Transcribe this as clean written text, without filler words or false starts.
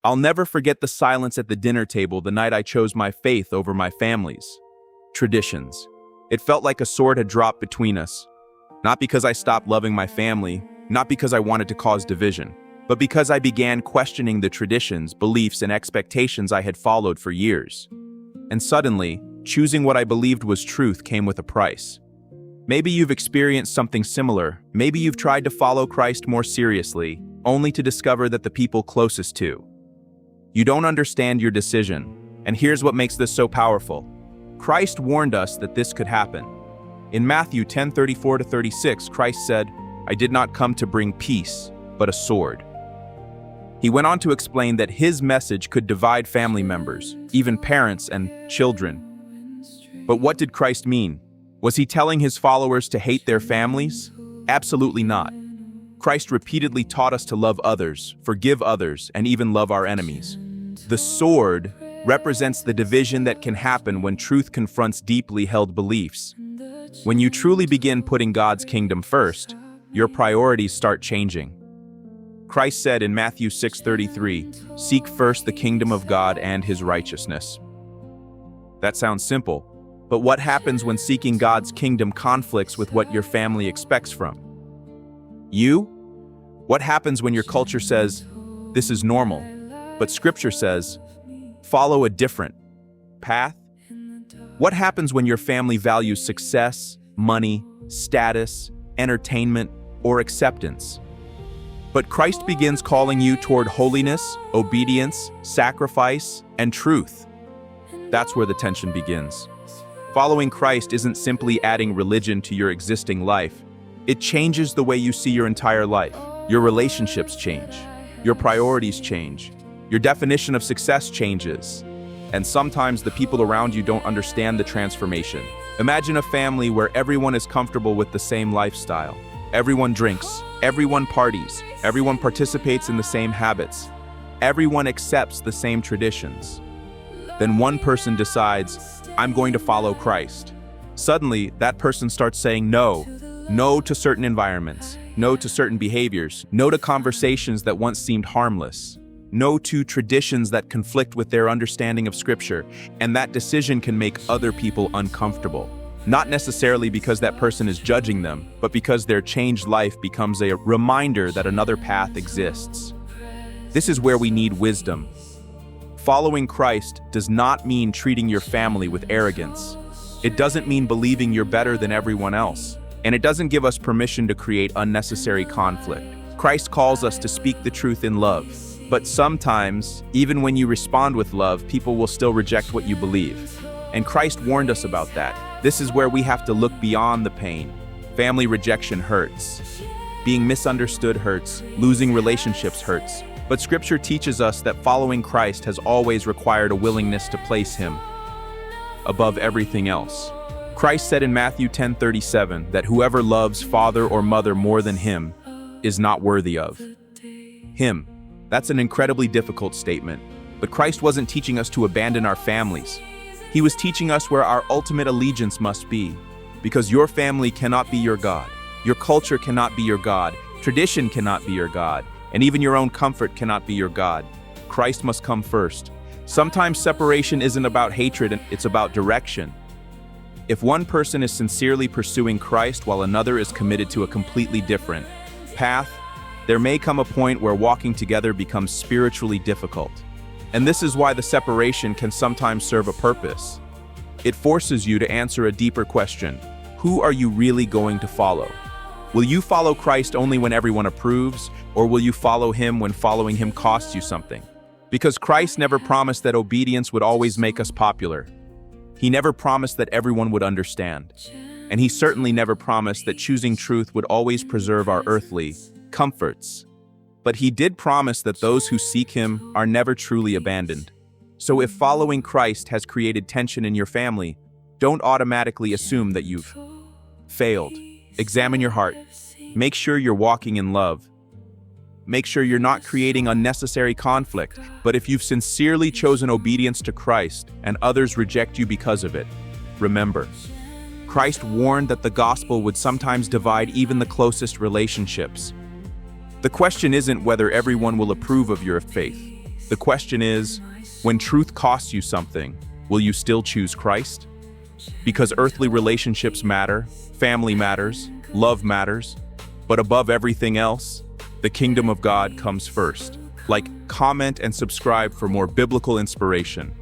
I'll never forget the silence at the dinner table the night I chose my faith over my family's traditions. It felt like a sword had dropped between us. Not because I stopped loving my family, not because I wanted to cause division, but because I began questioning the traditions, beliefs, and expectations I had followed for years. And suddenly, choosing what I believed was truth came with a price. Maybe you've experienced something similar. Maybe you've tried to follow Christ more seriously, only to discover that the people closest to you don't understand your decision. And here's what makes this so powerful. Christ warned us that this could happen. In Matthew 10:34-36, Christ said, "I did not come to bring peace, but a sword." He went on to explain that his message could divide family members, even parents and children. But what did Christ mean? Was he telling his followers to hate their families? Absolutely not. Christ repeatedly taught us to love others, forgive others, and even love our enemies. The sword represents the division that can happen when truth confronts deeply held beliefs. When you truly begin putting God's kingdom first, your priorities start changing. Christ said in Matthew 6:33, "Seek first the kingdom of God and his righteousness." That sounds simple, but what happens when seeking God's kingdom conflicts with what your family expects from you? What happens when your culture says, "This is normal," but Scripture says, "Follow a different path"? What happens when your family values success, money, status, entertainment, or acceptance? But Christ begins calling you toward holiness, obedience, sacrifice, and truth. That's where the tension begins. Following Christ isn't simply adding religion to your existing life. It changes the way you see your entire life. Your relationships change. Your priorities change. Your definition of success changes. And sometimes the people around you don't understand the transformation. Imagine a family where everyone is comfortable with the same lifestyle. Everyone drinks, everyone parties, everyone participates in the same habits. Everyone accepts the same traditions. Then one person decides, "I'm going to follow Christ." Suddenly, that person starts saying no. No to certain environments, no to certain behaviors, no to conversations that once seemed harmless, no to traditions that conflict with their understanding of Scripture, and that decision can make other people uncomfortable. Not necessarily because that person is judging them, but because their changed life becomes a reminder that another path exists. This is where we need wisdom. Following Christ does not mean treating your family with arrogance. It doesn't mean believing you're better than everyone else. And it doesn't give us permission to create unnecessary conflict. Christ calls us to speak the truth in love. But sometimes, even when you respond with love, people will still reject what you believe. And Christ warned us about that. This is where we have to look beyond the pain. Family rejection hurts. Being misunderstood hurts. Losing relationships hurts. But Scripture teaches us that following Christ has always required a willingness to place him above everything else. Christ said in Matthew 10:37 that whoever loves father or mother more than him is not worthy of him. That's an incredibly difficult statement. But Christ wasn't teaching us to abandon our families. He was teaching us where our ultimate allegiance must be. Because your family cannot be your God. Your culture cannot be your God. Tradition cannot be your God. And even your own comfort cannot be your God. Christ must come first. Sometimes separation isn't about hatred, it's about direction. If one person is sincerely pursuing Christ while another is committed to a completely different path, there may come a point where walking together becomes spiritually difficult. And this is why the separation can sometimes serve a purpose. It forces you to answer a deeper question. Who are you really going to follow? Will you follow Christ only when everyone approves, or will you follow him when following him costs you something? Because Christ never promised that obedience would always make us popular. He never promised that everyone would understand. And he certainly never promised that choosing truth would always preserve our earthly comforts. But he did promise that those who seek him are never truly abandoned. So if following Christ has created tension in your family, don't automatically assume that you've failed. Examine your heart. Make sure you're walking in love. Make sure you're not creating unnecessary conflict. But if you've sincerely chosen obedience to Christ and others reject you because of it, remember, Christ warned that the gospel would sometimes divide even the closest relationships. The question isn't whether everyone will approve of your faith. The question is, when truth costs you something, will you still choose Christ? Because earthly relationships matter, family matters, love matters, but above everything else, the kingdom of God comes first. Like, comment, and subscribe for more biblical inspiration.